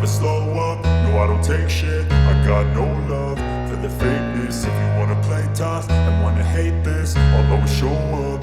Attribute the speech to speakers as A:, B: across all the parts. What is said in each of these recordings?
A: slow up, no I don't take shit. I got no love for the fakeness. If you wanna play tough and wanna hate this, I'll always show up.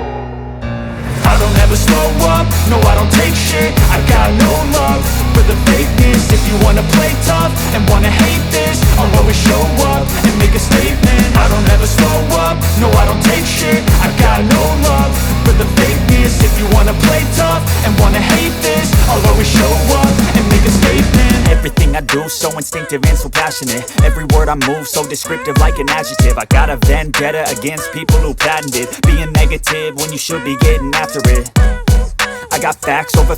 A: I don't ever slow up, no I don't take shit. I got no love for the fakeness. If you wanna play tough and wanna hate this, I'll always show up and make a statement. I don't ever slow up, no I don't take shit. I got no love for the fakeness. If you wanna play tough and wanna hate this, I'll always show up and make a statement.
B: Everything I do so instinctive and so passionate. Every word I move so descriptive like an adjective. I got a vendetta against people who patented being negative when you should be getting after it. I got facts over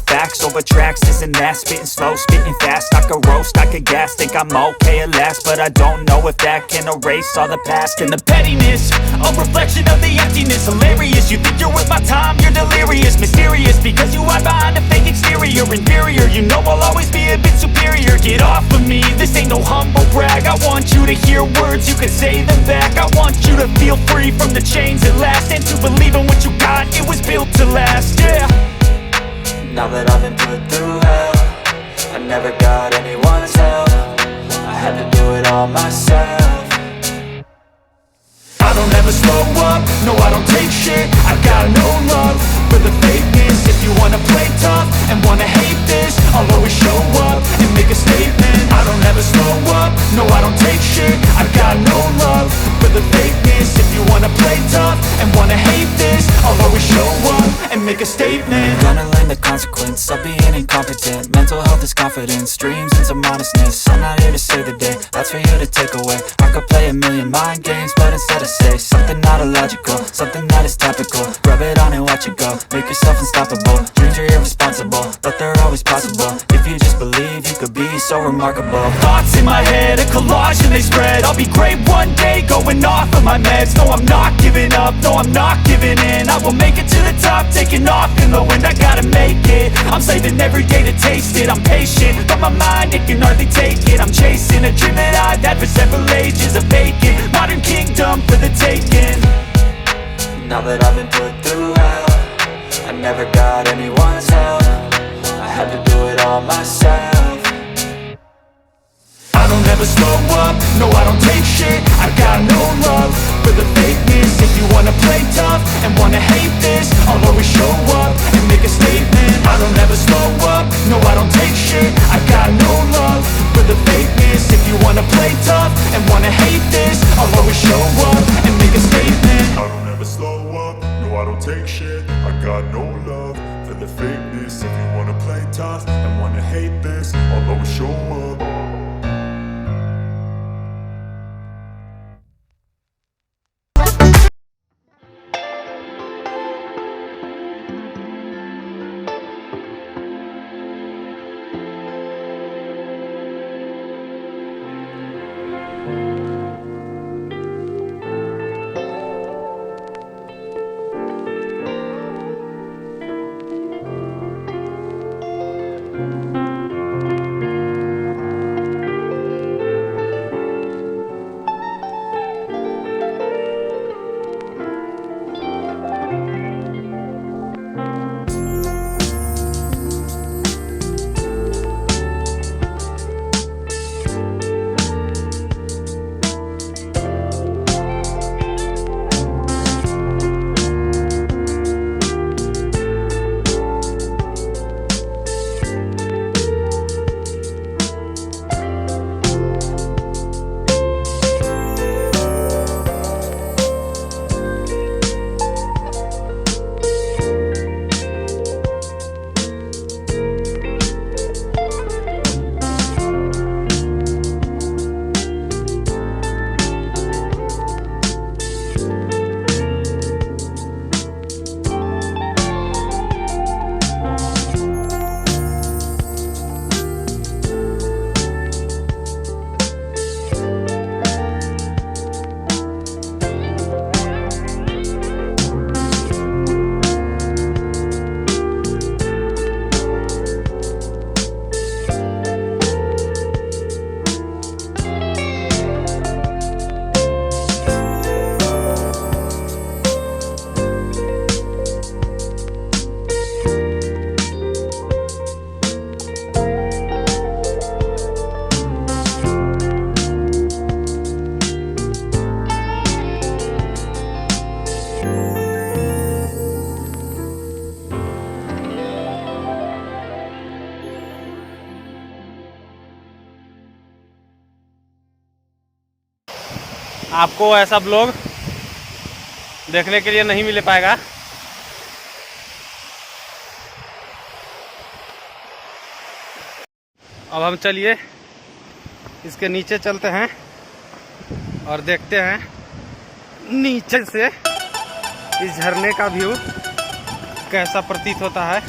B: tracks, this and that. Spitting slow, spitting fast. I could roast, I could gas. Think I'm okay at last, but I don't know if that can erase all the past. And the pettiness, a reflection of the emptiness. Hilarious, you think you're worth my time, you're delirious. Mysterious, because you hide behind a fake exterior. Inferior, you know I'll always be a bit superior. Get off of me, this ain't no humble brag. I want you to hear words, you can say them back. I want you to feel free from the chains at last, and to believe in what you got, it was built to last, yeah.
C: Now that I've been put through hell, I never got anyone's help. I had to do it all myself.
A: I don't ever slow up, no I don't take shit. I got no love for the fakeness. If you wanna play tough and wanna hate this, I'll always show up and make a statement. I don't ever slow up, no I don't take shit. I got no love for the fakeness. If you wanna play tough and wanna hate this, I'll always show up and make a statement.
C: Gonna learn the consequence of being incompetent. Mental health is confidence, dreams and some modestness. I'm not here to save the day, that's for you to take away. I could play a million mind games, but instead I say something not illogical, something that is topical. Rub it on and watch it go, make yourself unstoppable. Dreams are irresponsible, but they're always possible. If you just believe, you could be so remarkable.
B: Thoughts in my head, a collage and they spread. I'll be great one day, going off of my meds. No, I'm not giving up, no, I'm not giving in. I will make it to the top, taking off in the wind. I gotta make it, I'm saving every day to taste it. I'm patient, but my mind, it can hardly take it. I'm chasing a dream that I've had for several ages. A vacant, modern kingdom for the taking.
C: Now that I've been put through hell, I never got anyone's help. I had to do it all myself.
A: I don't ever slow up, no I don't take shit. I got no love for the fakeness. If you wanna play tough and wanna hate this, I'll always show up and make a statement. I don't ever slow up, no I don't take shit. I got no love for the fakeness. If you wanna play tough and wanna hate this, I'll always show up and make a statement. I don't ever slow up, no I don't take shit. I got no love for the fakeness. If you wanna play tough and wanna hate this, I'll always show up.
D: आपको ऐसा blog देखने के लिए नहीं मिल पाएगा। अब हम चलिए इसके नीचे चलते हैं और देखते हैं नीचे से इस झरने का व्यू कैसा प्रतीत होता है।